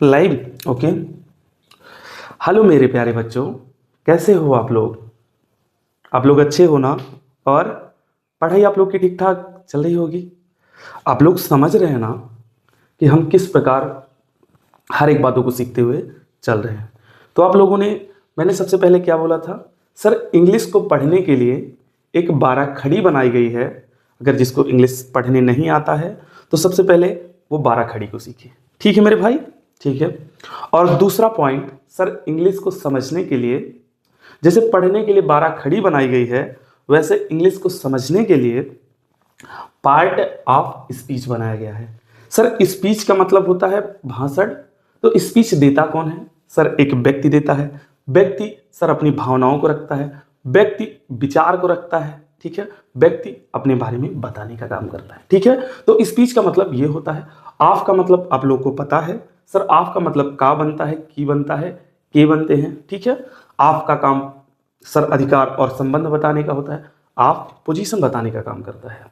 Live. Okay. Hello मेरे प्यारे बच्चों, कैसे हो आप लोग? आप लोग अच्छे हो ना? और पढ़ाई आप लोग की ठीक ठाक चल रही होगी। आप लोग समझ रहे हैं ना कि हम किस प्रकार हर एक बातों को सीखते हुए चल रहे हैं। तो आप लोगों ने, मैंने सबसे पहले क्या बोला था? सर, इंग्लिश को पढ़ने के लिए एक बाराखड़ी बनाई गई है। अगर जिसको इंग्लिश पढ़ने नहीं आता है तो सबसे पहले वो बाराखड़ी को सीखे। ठीक है मेरे भाई? ठीक है। और दूसरा पॉइंट, सर, इंग्लिश को समझने के लिए, जैसे पढ़ने के लिए बाराखड़ी बनाई गई है, वैसे इंग्लिश को समझने के लिए पार्ट ऑफ स्पीच बनाया गया है। सर, स्पीच का मतलब होता है भाषण। तो स्पीच देता कौन है? सर, एक व्यक्ति देता है। व्यक्ति, सर, अपनी भावनाओं को रखता है। व्यक्ति विचार को रखता है। ठीक है। व्यक्ति अपने बारे में बताने का काम करता है। ठीक है। तो स्पीच का मतलब ये होता है। ऑफ का मतलब आप लोग को पता है। सर, ऑफ का मतलब का बनता है, की बनता है, के बनते हैं। ठीक है। ऑफ का काम, सर, अधिकार और संबंध बताने का होता है। ऑफ पोजीशन बताने का काम करता है।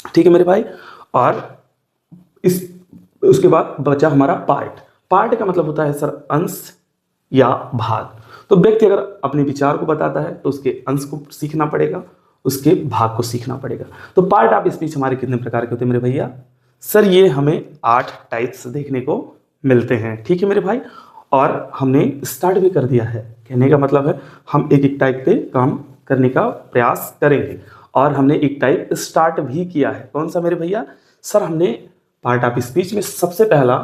ठीक है मेरे भाई। और इस उसके बाद बचा हमारा पार्ट। पार्ट का मतलब होता है सर अंश या भाग। तो व्यक्ति अगर अपने विचार को बताता है तो उसके अंश को सीखना पड़ेगा, उसके भाग को सीखना पड़ेगा। तो पार्ट ऑफ स्पीच हमारे कितने प्रकार के होते हैं मेरे भैया? सर, ये हमें 8 टाइप्स देखने को मिलते हैं। ठीक है मेरे भाई। और हमने स्टार्ट भी कर दिया है। कहने का मतलब है हम एक एक टाइप पे काम करने का प्रयास करेंगे। और हमने एक टाइप स्टार्ट भी किया है। कौन सा मेरे भैया? सर, हमने पार्ट ऑफ स्पीच में सबसे पहला,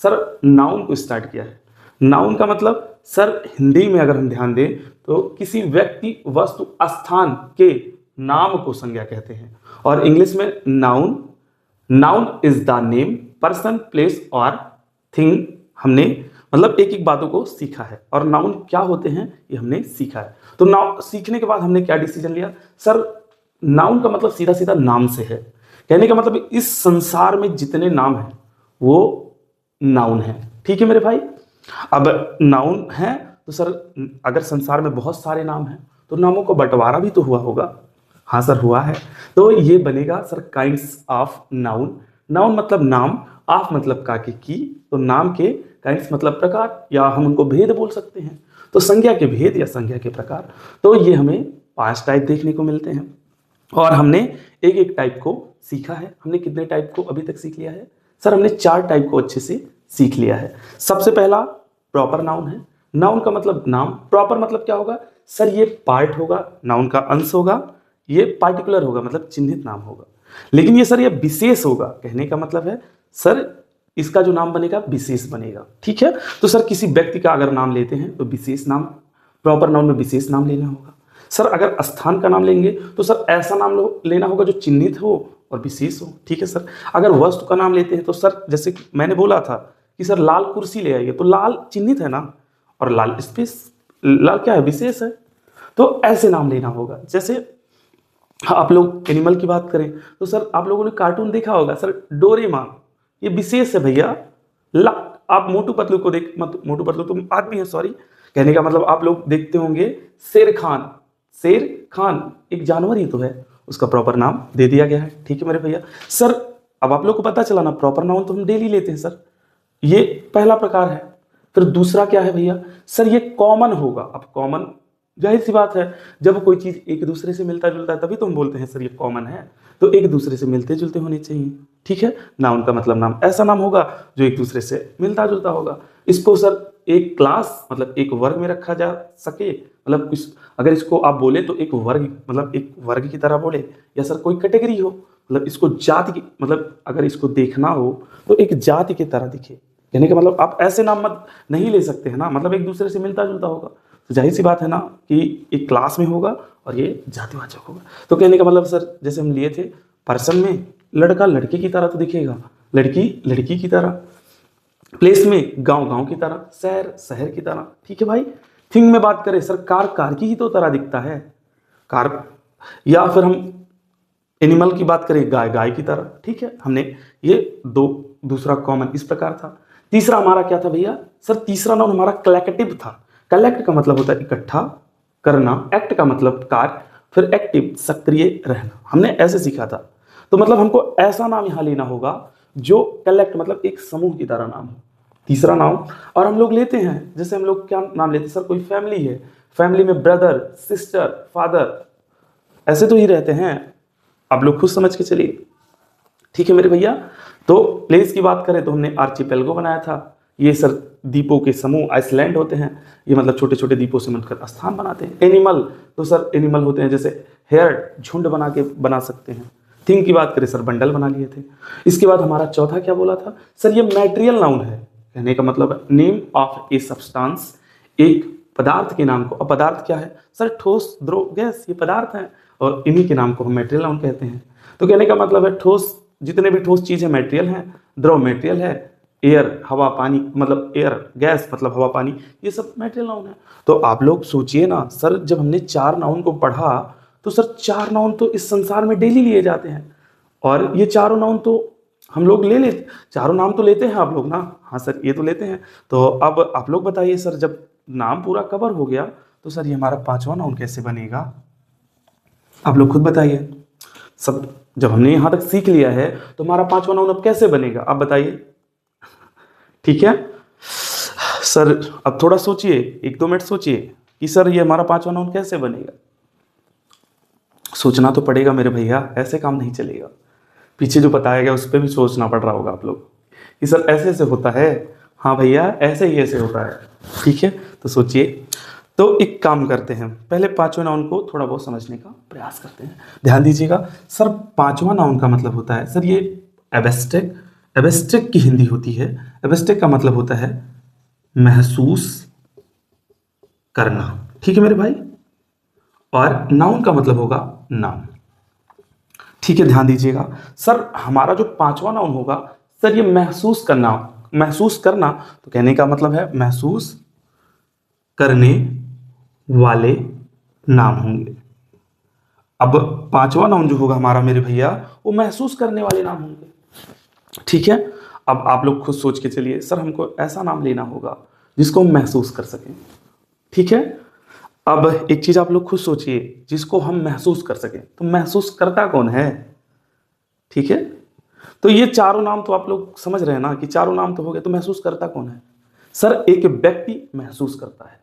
सर, नाउन को स्टार्ट किया है। नाउन का मतलब, सर, हिंदी में अगर हम ध्यान दें तो किसी व्यक्ति, वस्तु, स्थान के नाम को संज्ञा कहते हैं। और इंग्लिश में noun, noun is the name, person, place और थिंग। हमने मतलब एक एक बातों को सीखा है। और नाउन क्या होते हैं ये हमने सीखा है। तो नाउन सीखने के बाद हमने क्या डिसीजन लिया? सर, नाउन का मतलब सीधा सीधा नाम से है। कहने का मतलब इस संसार में जितने नाम हैं वो नाउन है। ठीक है मेरे भाई। अब नाउन है तो सर, अगर संसार में बहुत सारे नाम हैं तो नामों का बंटवारा भी तो हुआ होगा। हाँ सर, हुआ है। तो ये बनेगा sir kinds of noun. Noun मतलब नाम, ऑफ मतलब का के की, तो नाम के काइंड्स मतलब प्रकार, या हम उनको भेद बोल सकते हैं। तो संज्ञा के भेद या संज्ञा के प्रकार। तो ये हमें 5 टाइप देखने को मिलते हैं। और हमने एक एक टाइप को सीखा है। हमने कितने टाइप को अभी तक सीख लिया है? सर, हमने 4 टाइप को अच्छे से सीख लिया है। सबसे पहला प्रॉपर नाउन है। नाउन का मतलब नाम। प्रॉपर मतलब क्या होगा? सर, ये पार्ट होगा, नाउन का अंश होगा। ये पार्टिकुलर होगा, मतलब चिन्हित नाम होगा। लेकिन ये सर, ये विशेष होगा। कहने का मतलब है सर, इसका जो नाम बनेगा विशेष बनेगा। ठीक है। तो सर, किसी व्यक्ति का अगर नाम लेते हैं तो विशेष नाम, प्रॉपर नाउन में विशेष नाम लेना होगा। सर, अगर स्थान का नाम लेंगे तो सर ऐसा नाम लेना होगा जो चिन्हित हो और विशेष हो। ठीक है सर। अगर वस्तु का नाम लेते हैं तो सर, जैसे मैंने बोला था कि सर लाल कुर्सी ले आइए, तो लाल चिन्हित है ना, और लाल स्पेस, लाल क्या है? विशेष है। तो ऐसे नाम लेना होगा। जैसे आप लोग एनिमल की बात करें तो सर, आप लोगों ने कार्टून देखा होगा सर, डोरेमोन, ये विशेष है भैया। ला आप मोटू पतलू को देख मत, मोटू पतलू तुम आदमी है, सॉरी। कहने का मतलब आप लोग देखते होंगे शेर खान। शेर खान एक जानवर ही तो है, उसका प्रॉपर नाम दे दिया गया है। ठीक है मेरे भैया। सर, अब आप लोग को पता चला ना, प्रॉपर नाउन तो हम डेली लेते हैं सर। ये पहला प्रकार है। फिर दूसरा क्या है भैया? सर, ये कॉमन होगा। अब कॉमन, जाहिर सी बात है, जब कोई चीज एक दूसरे से मिलता जुलता है तभी तो हम बोलते हैं सर ये कॉमन है। तो एक दूसरे से मिलते जुलते होने चाहिए। ठीक है। नाउन का मतलब नाम, ऐसा नाम होगा जो एक दूसरे से मिलता जुलता होगा। इसको सर एक क्लास, मतलब एक वर्ग में रखा जा सके, मतलब कुछ, अगर इसको आप बोले तो एक वर्ग, मतलब एक वर्ग की तरह बोले, या सर कोई कैटेगरी हो, मतलब इसको जाति की, मतलब अगर इसको देखना हो तो एक जाति की तरह दिखे। कहने का मतलब आप ऐसे नाम मत नहीं ले सकते हैं ना, मतलब एक दूसरे से मिलता जुलता होगा। तो जाहिर सी बात है ना कि एक क्लास में होगा और ये जातिवाचक होगा। तो कहने का मतलब सर, जैसे हम लिए थे पर्सन में, लड़का लड़के की तरह तो दिखेगा, लड़की लड़की की तरह, प्लेस में गांव गांव की तरह, शहर शहर की तरह। ठीक है भाई। थिंग में बात करें सर, कार कार की ही तो तरह दिखता है, कार। या फिर हम एनिमल की बात करें, गाय गाय की तरह। ठीक है। हमने ये दो, दूसरा कॉमन इस प्रकार था। तीसरा हमारा क्या था भैया? सर, तीसरा नाउन हमारा कलेक्टिव था। कलेक्ट का मतलब होता है इकट्ठा करना, एक्ट का मतलब कार्य, फिर एक्टिव सक्रिय रहना। हमने ऐसे सीखा था। तो मतलब हमको ऐसा नाम यहां लेना होगा जो कलेक्ट, मतलब एक समूह की तरह नाम हो। तीसरा नाउन। और हम लोग लेते हैं, जैसे हम लोग क्या नाम लेते हैं सर, कोई फैमिली है, फैमिली में ब्रदर, सिस्टर, फादर, ऐसे तो ही रहते हैं, आप लोग खुद समझ के चलिए। ठीक है मेरे भैया। तो प्लेस की बात करें तो हमने आर्चिपेलगो बनाया था। ये सर द्वीपों के समूह, आइसलैंड होते हैं, ये मतलब छोटे छोटे द्वीपों से मिलकर स्थान बनाते हैं। एनिमल, तो सर एनिमल होते हैं जैसे हेयर, झुंड बना सकते हैं। थिंग की बात करें सर, बंडल बना लिए थे। इसके बाद हमारा चौथा क्या बोला था सर, ये मैटेरियल नाउन है, कहने का मतलब है नेम ऑफ ए सब्सटेंस, एक पदार्थ के नाम को। अब पदार्थ क्या है सर, ठोस, द्रव, गैस, ये पदार्थ हैं और इन्हीं के नाम को हम मैटेरियल नाउन कहते हैं। तो कहने का मतलब है ठोस, जितने भी ठोस चीज है मैटेरियल है, द्रव मैटेरियल है, एयर हवा पानी मतलब एयर, गैस मतलब हवा पानी, ये सब मैटेरियल नाउन है। तो आप लोग सोचिए ना सर, जब हमने 4 नाउन को पढ़ा तो सर 4 नाउन तो इस संसार में डेली लिए जाते हैं, और ये चारों नाउन तो हम लोग ले लेते, चारों नाम तो लेते हैं आप लोग ना। हाँ सर ये तो लेते हैं। तो अब आप लोग बताइए सर, जब नाम पूरा कवर हो गया तो सर ये हमारा 5वां नाउन कैसे बनेगा, आप लोग खुद बताइए। सब जब हमने यहां तक सीख लिया है तो हमारा 5वां नाउन अब कैसे बनेगा, आप बताइए। ठीक है सर, अब थोड़ा सोचिए, 1-2 मिनट सोचिए कि सर ये हमारा 5वां नाउन कैसे बनेगा। सोचना तो पड़ेगा मेरे भैया, ऐसे काम नहीं चलेगा। पीछे जो बताया गया उस पर भी सोचना पड़ रहा होगा आप लोग कि सर ऐसे ऐसे होता है। हाँ भैया ऐसे ही ऐसे होता है। ठीक है, तो सोचिए। तो एक काम करते हैं, पहले 5वें नाउन को थोड़ा बहुत समझने का प्रयास करते हैं। ध्यान दीजिएगा सर, 5वां नाउन का मतलब होता है सर ये एब्स्ट्रैक्ट, एब्स्ट्रैक्ट की हिंदी होती है। एब्स्ट्रैक्ट का मतलब होता है महसूस करना। ठीक है मेरे भाई। और नाउन का मतलब होगा नाम। ठीक है, ध्यान दीजिएगा सर, हमारा जो 5वां नाउन होगा सर ये महसूस करना, महसूस करना, तो कहने का मतलब है महसूस करने वाले नाम होंगे। अब 5वां नाउन जो होगा हमारा मेरे भैया, वो महसूस करने वाले नाम होंगे। ठीक है, अब आप लोग खुद सोच के चलिए, सर हमको ऐसा नाम लेना होगा जिसको हम महसूस कर सकें। ठीक है, अब एक चीज आप लोग खुद सोचिए, जिसको हम महसूस कर सकें, तो महसूस करता कौन है। ठीक है, तो ये चारों नाम तो आप लोग समझ रहे हैं ना कि चारों नाम तो हो गए, तो महसूस करता कौन है सर, एक व्यक्ति महसूस करता है।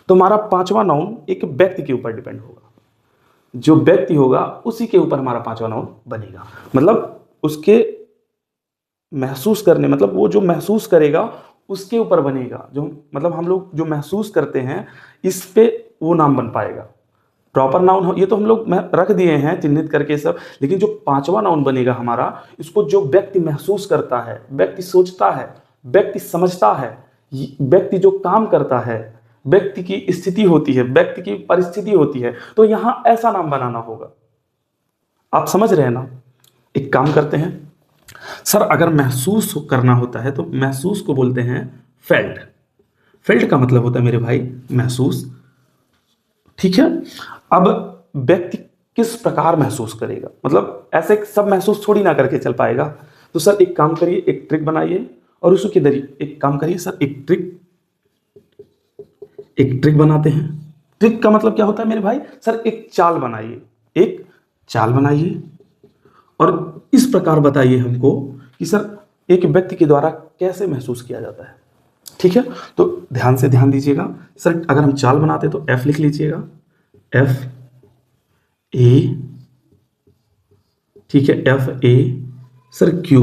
तो हमारा 5वां नाउन एक व्यक्ति के ऊपर डिपेंड होगा, जो व्यक्ति होगा उसी के ऊपर हमारा 5वां नाउन बनेगा। मतलब उसके महसूस करने, मतलब वो जो महसूस करेगा उसके ऊपर बनेगा, जो मतलब हम लोग जो महसूस करते हैं इस पे वो नाम बन पाएगा। प्रॉपर नाउन ये तो हम लोग रख दिए हैं चिन्हित करके सब, लेकिन जो 5वां नाउन बनेगा हमारा, इसको जो व्यक्ति महसूस करता है, व्यक्ति सोचता है, व्यक्ति समझता है, व्यक्ति जो काम करता है, व्यक्ति की स्थिति होती है, व्यक्ति की परिस्थिति होती है, तो यहां ऐसा नाम बनाना होगा। आप समझ रहे हैं ना। एक काम करते हैं सर, अगर महसूस करना होता है तो महसूस को बोलते हैं फेल्ट। फेल्ट का मतलब होता है मेरे भाई महसूस। ठीक है, अब व्यक्ति किस प्रकार महसूस करेगा, मतलब ऐसे सब महसूस थोड़ी ना करके चल पाएगा। तो सर एक काम करिए, एक ट्रिक बनाइए और उसके जरिए एक काम करिए सर, एक ट्रिक बनाते हैं। ट्रिक का मतलब क्या होता है मेरे भाई, सर एक चाल बनाइए, एक चाल बनाइए और इस प्रकार बताइए हमको कि सर एक व्यक्ति के द्वारा कैसे महसूस किया जाता है। ठीक है, तो ध्यान दीजिएगा सर, अगर हम चाल बनाते तो F लिख लीजिएगा, F A, ठीक है, F A sir Q,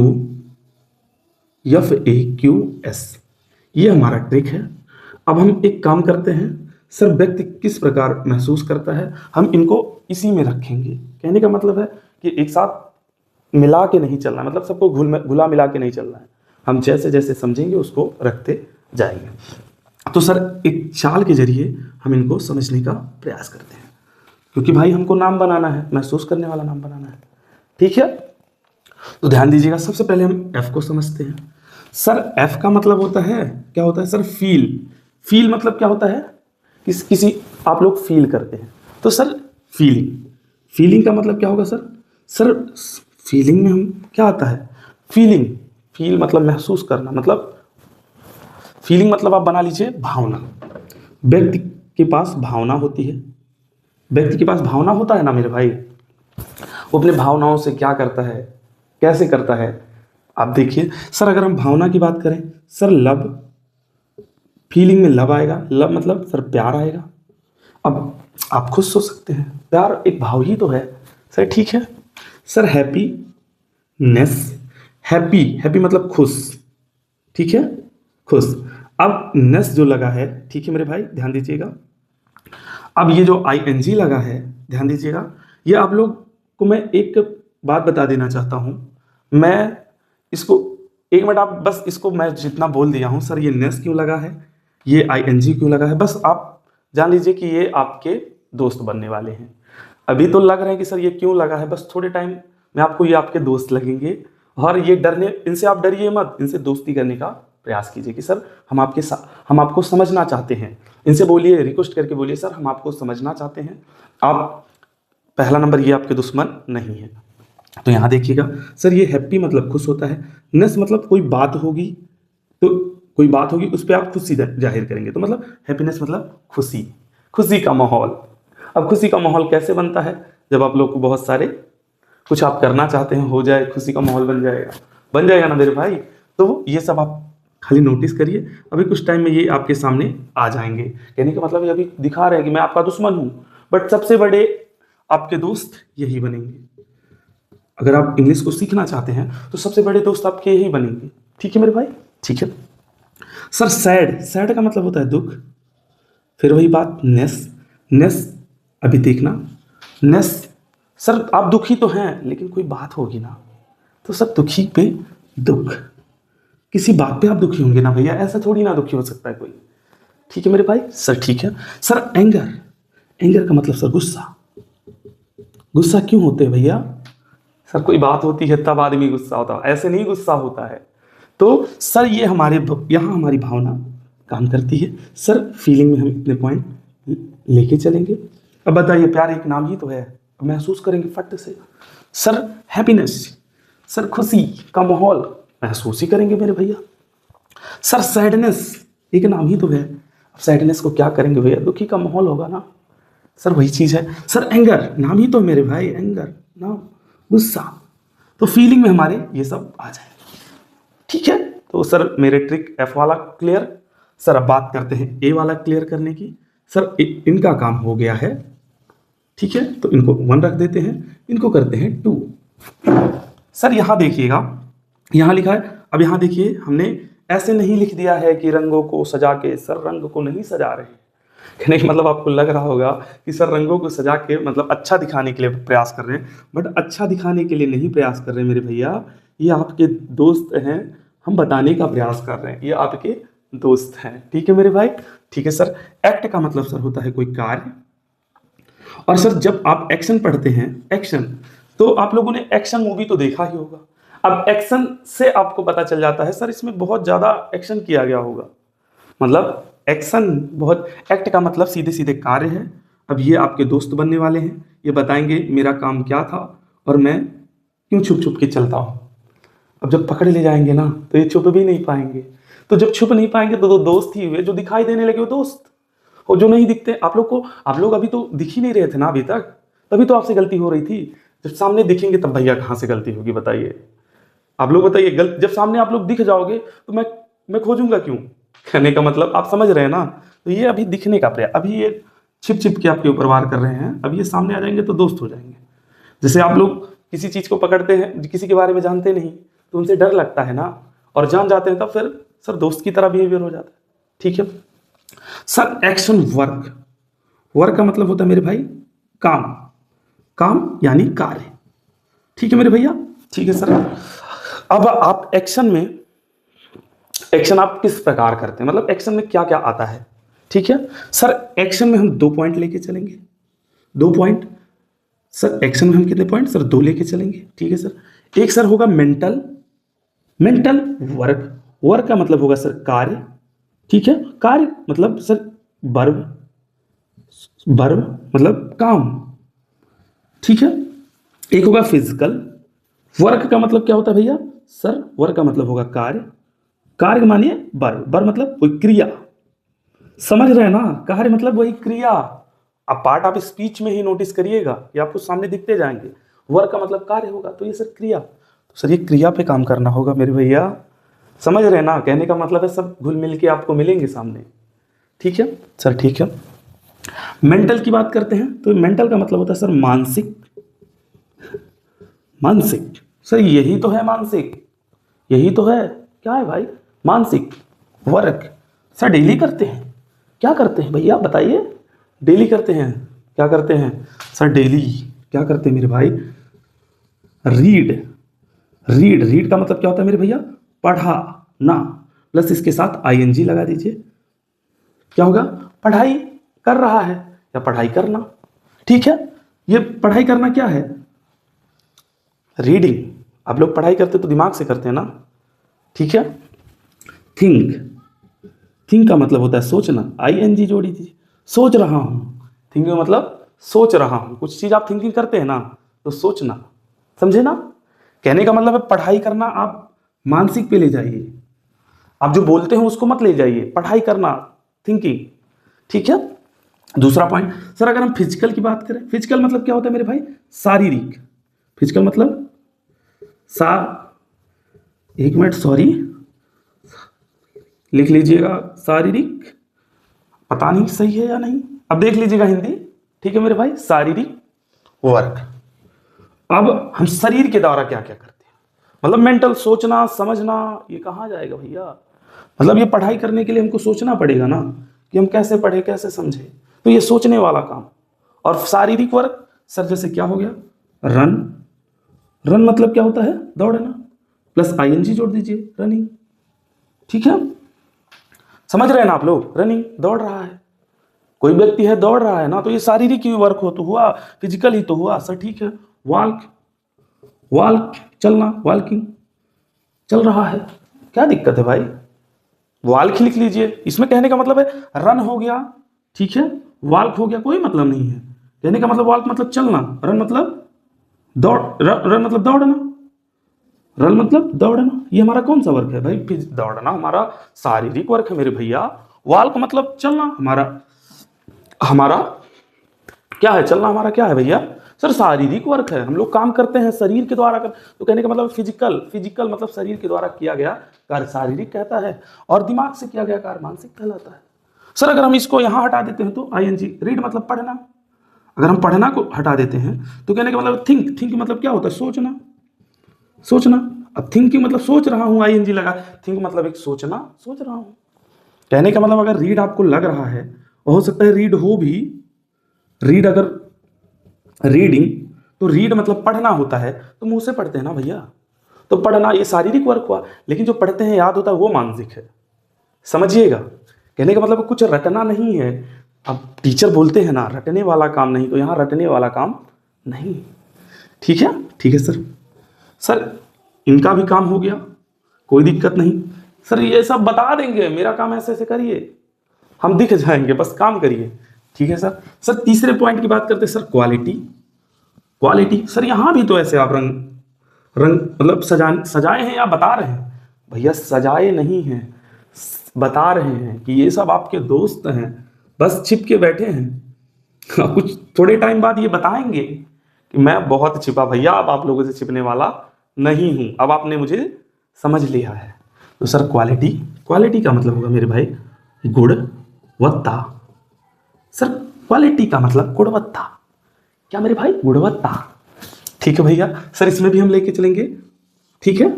F A Q S, ये हमारा ट्रिक है। अब हम एक काम करते हैं सर, व्यक्ति किस प्रकार महसूस करता है हम इनको इसी में रखेंगे। कहने का मतलब है कि एक साथ मिला के नहीं चलना, मतलब सबको घुला मिला के नहीं चलना है, हम जैसे जैसे समझेंगे उसको रखते जाएंगे। तो सर एक चाल के जरिए हम इनको समझने का प्रयास करते हैं, क्योंकि भाई हमको नाम बनाना है, महसूस करने वाला नाम बनाना है। ठीक है, तो ध्यान दीजिएगा, सबसे पहले हम F को समझते हैं। सर F का मतलब होता है, क्या होता है सर, फील। फील मतलब क्या होता है, किसी आप लोग फील करते हैं, तो सर फीलिंग। फीलिंग का मतलब क्या होगा सर, सर फीलिंग में हम क्या आता है, फीलिंग, फील मतलब महसूस करना, मतलब फीलिंग मतलब आप बना लीजिए भावना। व्यक्ति के पास भावना होती है, व्यक्ति के पास भावना होता है ना मेरे भाई, वो अपने भावनाओं से क्या करता है, कैसे करता है, आप देखिए सर, अगर हम भावना की बात करें सर, लव, फीलिंग में लव आएगा, लव मतलब सर प्यार आएगा। अब आप खुद सोच सकते हैं, प्यार एक भाव ही तो है सर, ठीक है सर। हैप्पीनेस, हैप्पी, हैप्पी मतलब खुश, ठीक है, खुश। अब नेस जो लगा है, ठीक है मेरे भाई, ध्यान दीजिएगा। अब ये जो आईएनजी लगा है, ध्यान दीजिएगा, ये आप लोग को मैं एक बात बता देना चाहता हूं। मैं इसको, एक मिनट, आप बस इसको मैं जितना बोल दिया हूं सर, ये नेस क्यों लगा है, ये आईएनजी क्यों लगा है, बस आप जान लीजिए कि ये आपके दोस्त बनने वाले हैं। अभी तो लग रहा है कि सर ये क्यों लगा है, बस थोड़े टाइम में आपको ये आपके दोस्त लगेंगे। और ये डरने, इनसे आप डरिए मत, इनसे दोस्ती करने का प्रयास कीजिए कि सर हम आपको समझना चाहते हैं। इनसे बोलिए, रिक्वेस्ट करके बोलिए सर हम आपको समझना चाहते हैं, आप पहला नंबर, ये आपके दुश्मन नहीं है। तो यहाँ देखिएगा सर, ये हैप्पी मतलब खुश होता है, नेस मतलब कोई बात होगी, तो कोई बात होगी उस पर आप खुशी जाहिर करेंगे, तो मतलब हैप्पीनेस मतलब खुशी, खुशी का माहौल। अब खुशी का माहौल कैसे बनता है, जब आप लोग को बहुत सारे कुछ आप करना चाहते हैं, हो जाए, खुशी का माहौल बन जाएगा ना मेरे भाई। तो ये सब आप खाली नोटिस करिए, अभी कुछ टाइम में ये आपके सामने आ जाएंगे। कहने का मतलब ये अभी दिखा रहे हैं कि मैं आपका दुश्मन हूं, बट सबसे बड़े आपके दोस्त यही बनेंगे। अगर आप इंग्लिश को सीखना चाहते हैं तो सबसे बड़े दोस्त आपके यही बनेंगे, ठीक है मेरे भाई, ठीक है सर। सैड, सैड का मतलब होता है दुख, फिर वही बात, नेस, नेस अभी देखना, नेस सर आप दुखी तो हैं लेकिन कोई बात होगी ना, तो सर दुखी पे दुख, किसी बात पे आप दुखी होंगे ना भैया, ऐसा थोड़ी ना दुखी हो सकता है कोई, ठीक है मेरे भाई सर, ठीक है सर। एंगर, एंगर का मतलब सर गुस्सा, गुस्सा क्यों होते हैं भैया, सर कोई बात होती है तब आदमी गुस्सा होता है, ऐसे नहीं गुस्सा होता है। तो सर ये हमारे यहाँ हमारी भावना काम करती है सर, फीलिंग में हम इतने पॉइंट लेके चलेंगे। अब बताइए, प्यार एक नाम ही तो है, महसूस करेंगे फट से सर। हैप्पीनेस, सर खुशी का माहौल महसूस ही करेंगे मेरे भैया। सर सैडनेस एक नाम ही तो है, अब सैडनेस को क्या करेंगे भैया, दुखी का माहौल होगा ना सर, वही चीज है सर। एंगर नाम ही तो मेरे भाई, एंगर नाम, गुस्सा, तो फीलिंग में हमारे ये सब आ जाए, ठीक है। तो सर मेरे ट्रिक एफ वाला क्लियर। सर अब बात करते हैं ए वाला क्लियर करने की। सर इनका काम हो गया है, ठीक है, तो इनको 1 रख देते हैं, इनको करते हैं 2। सर यहां देखिएगा, यहां लिखा है, अब यहां देखिए हमने ऐसे नहीं लिख दिया है कि रंगों को सजा के, सर रंग को नहीं सजा रहे हैं, कहने का मतलब आपको लग रहा होगा कि सर रंगों को सजा के मतलब अच्छा दिखाने के लिए प्रयास कर रहे हैं, बट अच्छा दिखाने के लिए नहीं प्रयास कर रहे हैं मेरे भैया, ये आपके दोस्त हैं, हम बताने का प्रयास कर रहे हैं, ये आपके दोस्त हैं, ठीक है मेरे भाई, ठीक है सर। एक्ट का मतलब सर होता है कोई कार्य, और सर जब आप एक्शन पढ़ते हैं, एक्शन, तो आप लोगों ने एक्शन मूवी तो देखा ही होगा। अब एक्शन से आपको पता चल जाता है सर इसमें बहुत ज्यादा एक्शन किया गया होगा, मतलब एक्शन बहुत, एक्ट का मतलब सीधे सीधे कार्य है। अब ये आपके दोस्त बनने वाले हैं, ये बताएंगे मेरा काम क्या था और मैं क्यों छुप छुप के चलता हूँ। अब जब पकड़ ले जाएंगे ना तो ये छुप भी नहीं पाएंगे, तो जब छुप नहीं पाएंगे तो दोस्त ही हुए, जो दिखाई देने लगे वो दोस्त, और जो नहीं दिखते आप लोग अभी तो दिख ही नहीं रहे थे ना अभी तक, तभी तो आपसे गलती हो रही थी। जब सामने दिखेंगे तब भैया कहाँ से गलती होगी बताइए, आप लोग बताइए। जब सामने आप लोग दिख जाओगे तो मैं खोजूंगा क्यों, कहने का मतलब आप समझ रहे हैं ना। तो ये अभी दिखने का प्रयास, अभी ये छिप छिप के आपके ऊपर वार कर रहे हैं, अब ये सामने आ जाएंगे तो दोस्त हो जाएंगे। जैसे आप लोग किसी चीज को पकड़ते हैं, किसी के बारे में जानते नहीं तो उनसे डर लगता है ना, और जान जाते हैं तब फिर सर दोस्त की तरह बिहेवियर हो जाता है, ठीक है सर। एक्शन वर्क, वर्क का मतलब होता है मेरे भाई काम, काम यानी कार्य, ठीक है मेरे भैया, ठीक है सर। अब आप एक्शन में, एक्शन आप किस प्रकार करते हैं, मतलब एक्शन में क्या क्या आता है, ठीक है सर। एक्शन में हम 2 पॉइंट लेके चलेंगे, 2 पॉइंट सर। एक्शन में हम कितने पॉइंट सर, 2 लेके चलेंगे, ठीक है सर। एक सर होगा मेंटल, मेंटल वर्क, वर्क का मतलब होगा सर कार्य, ठीक है, कार्य मतलब सर वर्ब, वर्ब मतलब काम, ठीक है। एक होगा फिजिकल, वर्क का मतलब क्या होता है भैया सर, वर्क का मतलब होगा कार्य, कार्य मानिए वर्ब, वर्ब मतलब कोई क्रिया, समझ रहे हैं ना, कार्य मतलब वही क्रिया। अब पार्ट आप स्पीच में ही नोटिस करिएगा, ये आपको सामने दिखते जाएंगे, वर्क का मतलब कार्य होगा, तो ये सर क्रिया। तो सर ये क्रिया पे काम करना होगा मेरे भैया, समझ रहे हैं ना? कहने का मतलब है सब घुल मिल के आपको मिलेंगे सामने। ठीक है सर, ठीक है। मेंटल की बात करते हैं तो मेंटल का मतलब होता है सर मानसिक। मानसिक सर यही तो है मानसिक, यही तो है। क्या है भाई? मानसिक वर्क। सर डेली करते हैं, क्या करते हैं भैया बताइए? डेली करते हैं, क्या करते हैं सर? डेली क्या करते हैं मेरे भाई? रीड। रीड, रीड का मतलब क्या होता है मेरे भैया? पढ़ा ना, प्लस इसके साथ आईएनजी लगा दीजिए, क्या होगा? पढ़ाई कर रहा है या पढ़ाई करना। ठीक है, ये पढ़ाई करना क्या है? रीडिंग। आप लोग पढ़ाई करते तो दिमाग से करते हैं ना, ठीक है। थिंक, थिंक का मतलब होता है सोचना, आईएनजी जोड़ी दीजिए, सोच रहा हूँ। थिंक का मतलब सोच रहा हूँ, कुछ चीज़ आप थिंकिंग करते हैं ना तो सोचना, समझे ना? कहने का मतलब है पढ़ाई करना आप मानसिक पे ले जाइए, आप जो बोलते हैं उसको मत ले जाइए, पढ़ाई करना, थिंकिंग। ठीक है। दूसरा पॉइंट सर, अगर हम फिजिकल की बात करें, फिजिकल मतलब क्या होता है मेरे भाई? शारीरिक। फिजिकल मतलब एक मिनट सॉरी, लिख लीजिएगा, शारीरिक। पता नहीं सही है या नहीं, अब देख लीजिएगा हिंदी। ठीक है मेरे भाई, शारीरिक वर्क। अब हम शरीर के द्वारा क्या क्या करते हैं, मतलब मेंटल, सोचना समझना, ये कहाँ जाएगा भैया? मतलब ये पढ़ाई करने के लिए हमको सोचना पड़ेगा ना कि हम कैसे पढ़े कैसे समझे, तो ये सोचने वाला काम। और शारीरिक वर्क सर जैसे क्या हो गया? रन। रन मतलब क्या होता है? दौड़ना, प्लस आईएनजी जोड़ दीजिए, रनिंग। ठीक है, समझ रहे हैं ना आप लोग? रनिंग, दौड़ रहा है, कोई व्यक्ति है दौड़ रहा है ना, तो ये शारीरिक ही वर्क हो तो हुआ, फिजिकल ही तो हुआ सर। ठीक है, वॉल्क, वॉल्क चलना, वॉल्किंग, चल रहा है, क्या दिक्कत है भाई? वॉल्क लिख लीजिए, इसमें कहने का मतलब है रन हो गया, ठीक है, वॉल्क हो गया, कोई मतलब नहीं है। कहने का मतलब वॉल्क मतलब चलना, रन मतलब दौड़, रन मतलब दौड़ना, रन मतलब दौड़ना। ये हमारा कौन सा वर्क है भाई? दौड़ना हमारा शारीरिक वर्क है मेरे भैया। वॉल्क मतलब चलना, हमारा हमारा क्या है? चलना हमारा क्या है भैया? सर शारीरिक वर्क है, हम लोग काम करते हैं शरीर के द्वारा तो कहने का मतलब फिजिकल, फिजिकल मतलब शरीर के द्वारा किया गया कार्य शारीरिक कहता है, और दिमाग से किया गया कार्य मानसिक कहलाता है। सर अगर हम इसको यहाँ हटा देते हैं तो आईएनजी, रीड मतलब पढ़ना, अगर हम पढ़ना को हटा देते हैं तो कहने का मतलब थिंक, थिंक मतलब क्या होता है? सोचना, सोचना। अब थिंकिंग मतलब सोच रहा हूँ, आईएनजी लगा, थिंक मतलब एक सोचना, सोच रहा हूँ। कहने का मतलब अगर रीड आपको लग रहा है, हो सकता है रीड हो भी, रीड अगर रीडिंग, तो रीड मतलब पढ़ना होता है, तो मुंह से पढ़ते हैं ना भैया, तो पढ़ना ये शारीरिक वर्क हुआ, लेकिन जो पढ़ते हैं याद होता है वो मानसिक है, समझिएगा। कहने का मतलब कुछ रटना नहीं है। अब टीचर बोलते हैं ना रटने वाला काम नहीं, तो यहाँ रटने वाला काम नहीं। ठीक है, ठीक है सर। सर इनका भी काम हो गया, कोई दिक्कत नहीं सर, ये सब बता देंगे, मेरा काम ऐसे ऐसे करिए, हम दिख जाएंगे, बस काम करिए। ठीक है सर। सर तीसरे पॉइंट की बात करते हैं सर, क्वालिटी। क्वालिटी सर यहाँ भी तो ऐसे आप रंग रंग मतलब सजाए हैं या बता रहे हैं? भैया सजाए नहीं हैं, बता रहे हैं कि ये सब आपके दोस्त हैं, बस छिप के बैठे हैं। कुछ थोड़े टाइम बाद ये बताएंगे कि मैं बहुत छिपा भैया, अब आप लोगों से छिपने वाला नहीं हूं, अब आपने मुझे समझ लिया है। तो सर क्वालिटी, क्वालिटी का मतलब होगा मेरे भाई गुणवत्ता। सर क्वालिटी का मतलब गुणवत्ता, क्या मेरे भाई? गुणवत्ता। ठीक है भैया, सर इसमें भी हम लेके चलेंगे। ठीक है,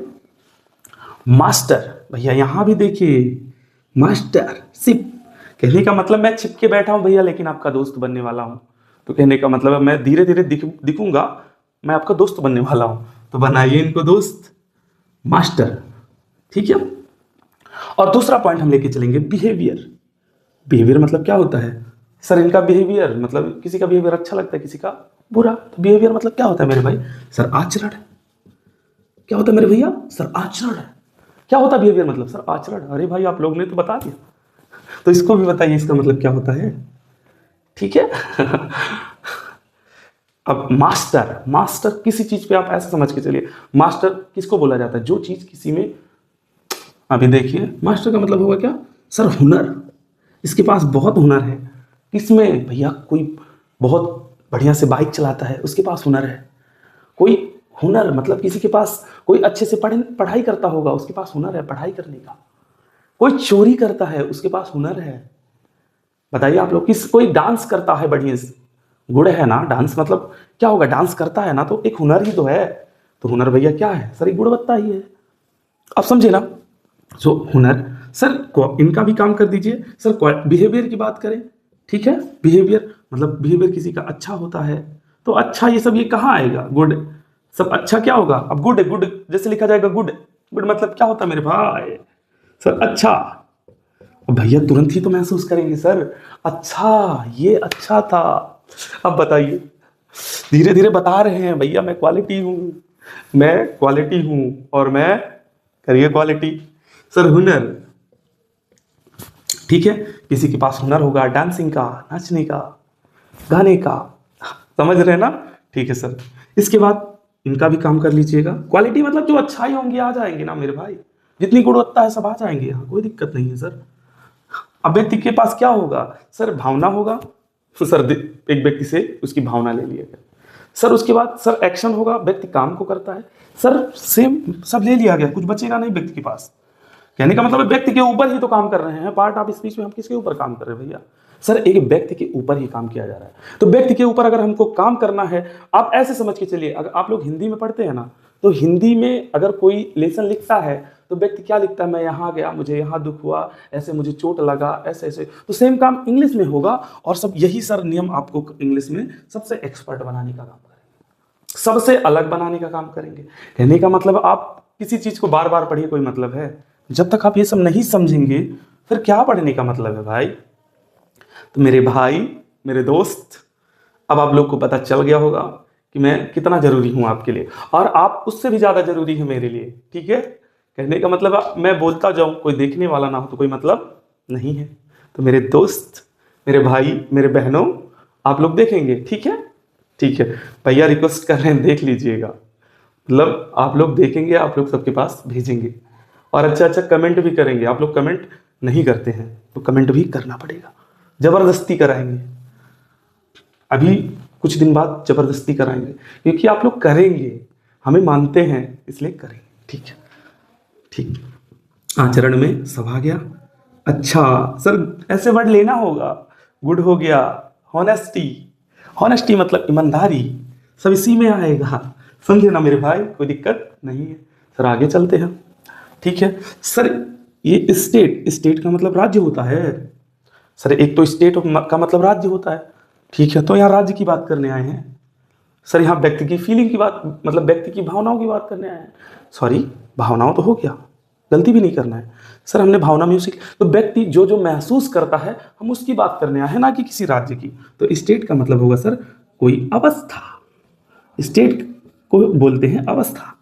मास्टर, भैया यहां भी देखिए, मास्टरशिप। कहने का मतलब मैं छिप के बैठा हूं भैया, लेकिन आपका दोस्त बनने वाला हूं। तो कहने का मतलब है मैं धीरे धीरे दिखूंगा, मैं आपका दोस्त बनने वाला हूं, तो बनाइए इनको दोस्त, मास्टर। ठीक है। और दूसरा पॉइंट हम लेके चलेंगे बिहेवियर। बिहेवियर मतलब क्या होता है सर? इनका बिहेवियर मतलब किसी का बिहेवियर अच्छा लगता है, किसी का बुरा, तो बिहेवियर मतलब क्या होता है मेरे भाई? सर आचरण। क्या होता है मेरे भैया? सर आचरण। क्या होता है बिहेवियर मतलब? सर आचरण। अरे भाई आप लोग ने तो बता दिया, तो इसको भी बताइए इसका मतलब क्या होता है। ठीक है। अब मास्टर, मास्टर किसी चीज पे आप ऐसे समझ के चलिए, मास्टर किसको बोला जाता है? जो चीज किसी में, अभी देखिए मास्टर का मतलब होगा क्या? सर हुनर, इसके पास बहुत हुनर है। किसमें भैया? कोई बहुत बढ़िया से बाइक चलाता है, उसके पास हुनर है। कोई हुनर मतलब किसी के पास कोई अच्छे से पढ़ाई करता होगा, उसके पास हुनर है पढ़ाई करने का। कोई चोरी करता है, उसके पास हुनर है। बताइए आप लोग, किस कोई डांस करता है बढ़िया से, गुण है ना। डांस मतलब क्या होगा, डांस करता है ना, तो एक हुनर ही तो है। तो हुनर भैया क्या है सर, एक गुणवत्ता ही है। आप समझे ना। सो हुनर सर इनका भी काम कर दीजिए सर। बिहेवियर की बात करें, ठीक है। बिहेवियर मतलब बिहेवियर किसी का अच्छा होता है, तो अच्छा ये सब ये कहाँ आएगा, गुड। सब अच्छा क्या होगा, अब गुड गुड जैसे लिखा जाएगा गुड। गुड मतलब क्या होता है मेरे भाई सर, अच्छा। अब भैया तुरंत ही तो महसूस करेंगे सर, अच्छा ये अच्छा था। अब बताइए, धीरे धीरे बता रहे हैं भैया मैं क्वालिटी हूं, मैं क्वालिटी हूं, और मैं करिए क्वालिटी। सर हुनर, ठीक है। किसी के पास हुनर होगा डांसिंग का, नाचने का, गाने का, समझ रहे हैं ना। ठीक है सर। इसके बाद इनका भी काम कर लीजिएगा। क्वालिटी मतलब जो अच्छाई होंगी आ जाएंगे ना मेरे भाई, जितनी गुणवत्ता है सब आ जाएंगे यहाँ, कोई दिक्कत नहीं है सर। अब व्यक्ति के पास क्या होगा सर, भावना होगा। तो सर एक व्यक्ति से उसकी भावना ले लिया गया। सर उसके बाद सर एक्शन होगा, व्यक्ति काम को करता है। सर सेम सब ले लिया गया, कुछ बचेगा नहीं व्यक्ति के पास। कहने का मतलब है व्यक्ति के ऊपर ही तो काम कर रहे हैं। पार्ट ऑफ स्पीच में हम किसके ऊपर काम कर रहे हैं भैया सर, एक व्यक्ति के ऊपर ही काम किया जा रहा है। तो व्यक्ति के ऊपर अगर हमको काम करना है, आप ऐसे समझ के चलिए, अगर आप लोग हिंदी में पढ़ते हैं ना, तो हिंदी में अगर कोई लेसन लिखता है तो व्यक्ति क्या लिखता है, मैं यहाँ गया, मुझे यहाँ दुख हुआ, ऐसे मुझे चोट लगा, ऐसे ऐसे। तो सेम काम इंग्लिश में होगा, और सब यही सर नियम आपको इंग्लिश में सबसे एक्सपर्ट बनाने का काम करेंगे, सबसे अलग बनाने का काम करेंगे। कहने का मतलब आप किसी चीज को बार बार पढ़िए कोई मतलब है, जब तक आप ये सब नहीं समझेंगे फिर क्या पढ़ने का मतलब है भाई। तो मेरे भाई, मेरे दोस्त, अब आप लोग को पता चल गया होगा कि मैं कितना जरूरी हूं आपके लिए, और आप उससे भी ज्यादा जरूरी है मेरे लिए, ठीक है। कहने का मतलब मैं बोलता जाऊं, कोई देखने वाला ना हो तो कोई मतलब नहीं है। तो मेरे दोस्त, मेरे भाई, मेरे बहनों, आप लोग देखेंगे, ठीक है। ठीक है भैया, रिक्वेस्ट कर रहे हैं देख लीजिएगा, मतलब आप लोग देखेंगे, आप लोग सबके पास भेजेंगे, और अच्छा अच्छा कमेंट भी करेंगे। आप लोग कमेंट नहीं करते हैं तो कमेंट भी करना पड़ेगा, जबरदस्ती कराएंगे। अभी कुछ दिन बाद जबरदस्ती कराएंगे, क्योंकि आप लोग करेंगे, हमें मानते हैं इसलिए करेंगे, ठीक है। ठीक, आचरण में सब आ गया। अच्छा सर ऐसे वर्ड लेना होगा, गुड हो गया, हॉनेस्टी, हॉनेस्टी मतलब ईमानदारी, सब इसी में आएगा, समझे ना मेरे भाई, कोई दिक्कत नहीं है। सर आगे चलते हैं, ठीक है। सर ये स्टेट, स्टेट का मतलब राज्य होता है सर, एक तो स्टेट का मतलब राज्य होता है, ठीक है। तो यहाँ राज्य की बात करने आए हैं सर, यहाँ व्यक्ति की फीलिंग की बात, मतलब व्यक्ति की भावनाओं की बात करने आए हैं। सॉरी, भावनाओं तो हो गया, गलती भी नहीं करना है सर, हमने भावना म्यूजिक, तो व्यक्ति जो जो महसूस करता है हम उसकी बात करने आए हैं, ना कि किसी राज्य की। तो स्टेट का मतलब होगा सर कोई अवस्था, स्टेट को बोलते हैं अवस्था।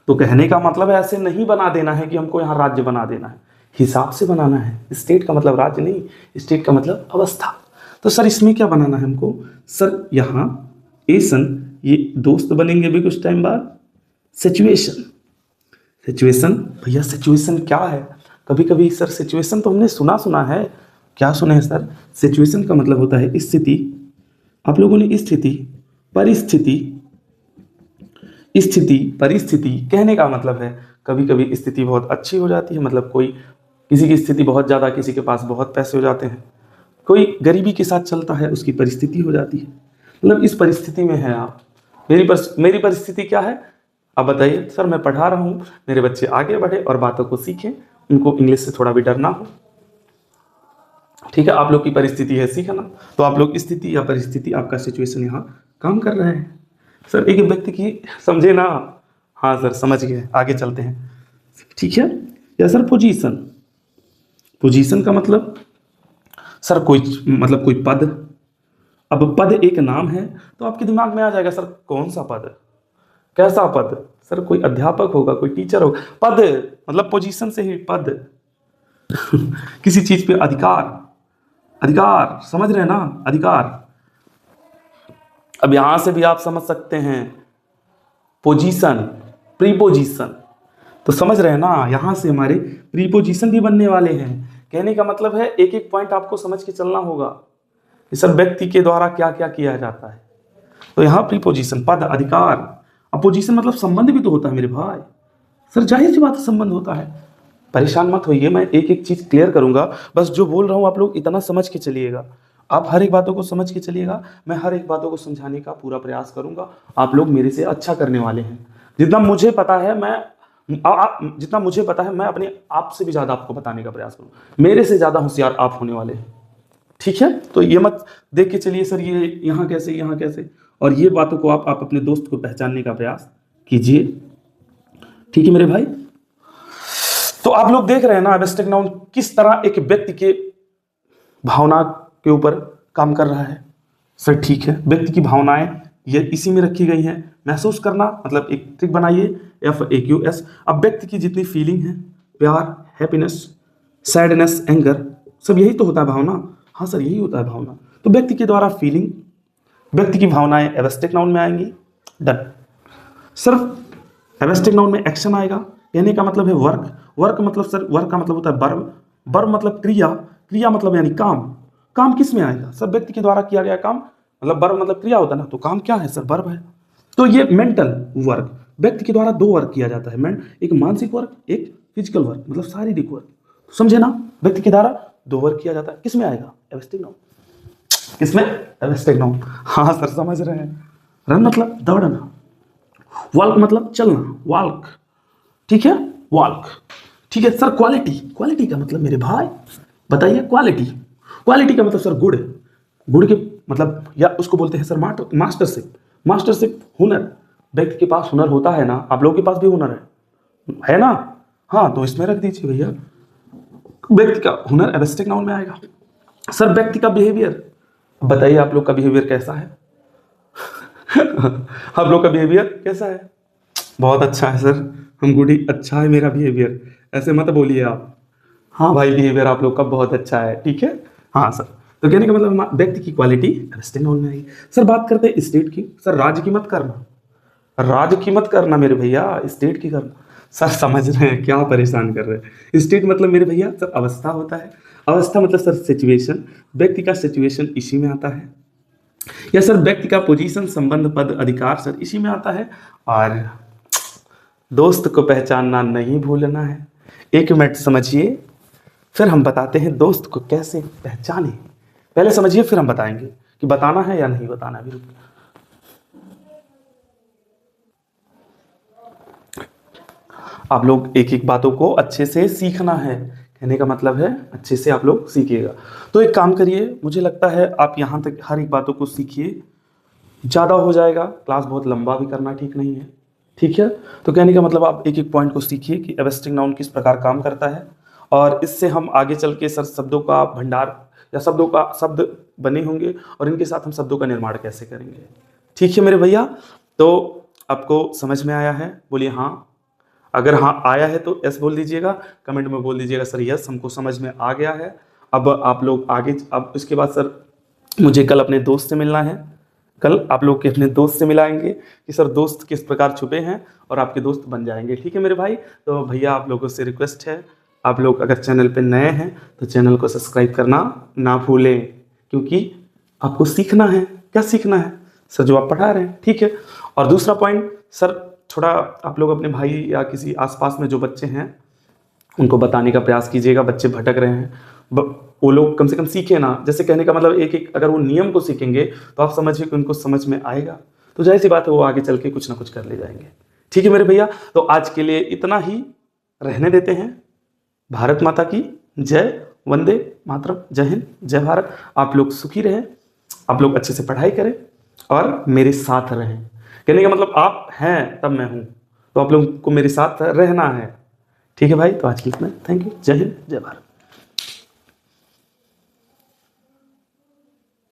तो कहने का मतलब ऐसे नहीं बना देना है कि हमको यहाँ राज्य बना देना है, हिसाब से बनाना है। स्टेट का मतलब राज्य नहीं, स्टेट का मतलब अवस्था। तो सर इसमें क्या बनाना है हमको सर, यहाँ एसन, ये दोस्त बनेंगे भी कुछ टाइम बाद। सिचुएशन, सिचुएशन भैया सिचुएशन क्या है, कभी कभी सर सिचुएशन तो हमने सुना सुना है, क्या सुने हैं सर। सिचुएशन का मतलब होता है स्थिति, आप लोगों ने स्थिति, परिस्थिति, स्थिति परिस्थिति कहने का मतलब है कभी कभी स्थिति बहुत अच्छी हो जाती है, मतलब कोई, किसी की स्थिति बहुत ज़्यादा, किसी के पास बहुत पैसे हो जाते हैं, कोई गरीबी के साथ चलता है, उसकी परिस्थिति हो जाती है, मतलब इस परिस्थिति में है आप। मेरी परिस्थिति क्या है, अब बताइए सर। मैं पढ़ा रहा हूँ, मेरे बच्चे आगे बढ़े और बातों को सीखें, उनको इंग्लिश से थोड़ा भी डरना हो, ठीक है। आप लोग की परिस्थिति है सीखना, तो आप लोग स्थिति या परिस्थिति, आपका सिचुएशन यहाँ काम कर रहे हैं सर। एक व्यक्ति की, समझे ना। हाँ सर समझ गए, आगे चलते हैं, ठीक है। या सर पोजीशन, पोजीशन का मतलब सर कोई, मतलब कोई पद। अब पद एक नाम है तो आपके दिमाग में आ जाएगा सर कौन सा पद, कैसा पद। सर कोई अध्यापक होगा, कोई टीचर होगा, पद मतलब पोजीशन से ही पद। किसी चीज पे अधिकार, अधिकार समझ रहे हैं ना, अधिकार। अब यहां से भी आप समझ सकते हैं पोजीशन, प्रीपोजीशन, तो समझ रहे हैं ना, यहां से हमारे प्रीपोजीशन भी बनने वाले हैं। कहने का मतलब है एक एक पॉइंट आपको समझ के चलना होगा कि सर व्यक्ति के द्वारा क्या क्या किया जाता है। तो यहाँ प्रीपोजीशन, पद, अधिकार, अपोजिशन मतलब संबंध भी तो होता है मेरे भाई। सर जाहिर सी बात है संबंध होता है। परेशान मत होइए, मैं एक एक चीज़ क्लियर करूंगा। बस जो बोल रहा हूँ आप लोग इतना समझ के चलिएगा। आप हर एक बातों को समझ के चलिएगा। मैं हर एक बातों को समझाने का पूरा प्रयास करूंगा। आप लोग मेरे से अच्छा करने वाले हैं। जितना मुझे पता है जितना मुझे पता है मैं अपने आप से भी ज़्यादा आपको बताने का प्रयास करूँगा। मेरे से ज़्यादा होशियार आप होने वाले हैं। ठीक है, तो ये मत देख के चलिए सर ये यहाँ कैसे यहाँ कैसे, और ये बातों को आप अपने दोस्त को पहचानने का प्रयास कीजिए। ठीक है मेरे भाई। तो आप लोग देख रहे हैं ना एब्स्ट्रैक्ट नाउन किस तरह एक व्यक्ति के भावना के ऊपर काम कर रहा है। सर ठीक है, व्यक्ति की भावनाएं ये इसी में रखी गई हैं। महसूस करना मतलब एक ट्रिक बनाइए FAQS। अब व्यक्ति की जितनी फीलिंग है, प्यार, हैप्पीनेस, सैडनेस, एंगर, सब यही तो होता है भावना। हाँ सर यही होता है भावना। तो व्यक्ति के द्वारा फीलिंग, व्यक्ति की भावनाएं एब्स्ट्रैक्ट नाउन में आएंगी। डन। सिर्फ एब्स्ट्रैक्ट नाउन में एक्शन आएगा। कहने का मतलब है वर्क। वर्क मतलब सर वर्क का मतलब होता है वर्ब। वर्ब मतलब क्रिया। क्रिया मतलब यानी काम। काम किस में आएगा सर? व्यक्ति के द्वारा किया गया काम, मतलब वर्ब मतलब क्रिया होता है ना, तो काम क्या है सर? वर्ब है। तो ये मेंटल वर्क, व्यक्ति के द्वारा 2 वर्क किया जाता है। एक मानसिक वर्क, एक फिजिकल वर्क, मतलब शारीरिक वर्क। समझे ना? व्यक्ति के द्वारा 2 वर्क किया जाता है। किस में आएगा? Abstract noun. किसमें? Abstract noun. हाँ सर समझ रहे हैं। रन मतलब दौड़ना, वॉल्क मतलब चलना, वॉल्क। ठीक है, वॉल्क। ठीक है सर। क्वालिटी, क्वालिटी का मतलब मेरे भाई बताइए क्वालिटी। क्वालिटी का मतलब सर गुड़। गुड़ के मतलब या उसको बोलते हैं सर मास्टरशिप। मास्टरशिप हुनर। व्यक्ति के पास हुनर होता है ना, आप लोगों के पास भी हुनर है ना? हाँ तो इसमें रख दीजिए भैया। व्यक्ति का हुनर एब्स्ट्रैक्ट नाउन में आएगा। सर व्यक्ति का बिहेवियर, बताइए आप लोग का बिहेवियर कैसा है? आप लोग का बिहेवियर कैसा है? बहुत अच्छा है सर, हम गुड ही, अच्छा है मेरा बिहेवियर, ऐसे मत बोलिए आप। हाँ भाई बिहेवियर आप लोग का बहुत अच्छा है। ठीक है, हाँ सर। तो कहने का मतलब व्यक्ति की क्वालिटी एब्स्ट्रैक्ट नाउन में आएगी। सर बात करते हैं स्टेट की। सर राज्य की मत करना, राज्य की मत करना मेरे भैया, स्टेट की करना। सर समझ रहे हैं क्या परेशान कर रहे हैं? स्टेट मतलब मेरे भैया सर अवस्था होता है। अवस्था मतलब सर सिचुएशन। व्यक्ति का सिचुएशन इसी में आता है। या सर व्यक्ति का पोजीशन, संबंध, पद, अधिकार सर इसी में आता है। और दोस्त को पहचानना नहीं भूलना है। 1 मिनट समझिए, फिर हम बताते हैं दोस्त को कैसे पहचाने। पहले समझिए फिर हम बताएंगे कि बताना है या नहीं बताना है। आप लोग एक एक बातों को अच्छे से सीखना है। कहने का मतलब है अच्छे से आप लोग सीखिएगा। तो एक काम करिए, मुझे लगता है आप यहाँ तक हर एक बातों को सीखिए, ज़्यादा हो जाएगा, क्लास बहुत लंबा भी करना ठीक नहीं है। ठीक है, तो कहने का मतलब आप एक एक पॉइंट को सीखिए कि एब्स्ट्रैक्ट नाउन किस प्रकार काम करता है, और इससे हम आगे चल के सर शब्दों का भंडार या शब्द बने होंगे, और इनके साथ हम शब्दों का निर्माण कैसे करेंगे। ठीक है मेरे भैया, तो आपको समझ में आया है? बोलिए हाँ। अगर हाँ आया है तो यस बोल दीजिएगा, कमेंट में बोल दीजिएगा सर यस हमको समझ में आ गया है। अब आप लोग आगे, अब इसके बाद सर मुझे कल अपने दोस्त से मिलना है। कल आप लोग के अपने दोस्त से मिलाएंगे कि सर दोस्त किस प्रकार छुपे हैं, और आपके दोस्त बन जाएंगे। ठीक है मेरे भाई। तो भैया आप लोगों से रिक्वेस्ट है, आप लोग अगर चैनल पे नए हैं तो चैनल को सब्सक्राइब करना ना भूलें, क्योंकि आपको सीखना है। क्या सीखना है सर? जो आप पढ़ा रहे हैं। ठीक है। और दूसरा पॉइंट सर, थोड़ा आप लोग अपने भाई या किसी आसपास में जो बच्चे हैं उनको बताने का प्रयास कीजिएगा। बच्चे भटक रहे हैं, वो लोग कम से कम सीखे ना। जैसे कहने का मतलब एक एक अगर वो नियम को सीखेंगे तो आप समझिए कि उनको समझ में आएगा, तो जाहिर सी बात है वो आगे चल के कुछ ना कुछ कर ले जाएंगे। ठीक है मेरे भैया, तो आज के लिए इतना ही रहने देते हैं। भारत माता की जय, वंदे मातरम, जय हिंद, जय भारत। आप लोग सुखी रहें, आप लोग अच्छे से पढ़ाई करें और मेरे साथ रहें। कहने का मतलब आप हैं तब मैं हूँ, तो आप लोगों को मेरे साथ रहना है। ठीक है भाई, तो आज के लिए इतना। Thank you. जय हिंद, जय भारत।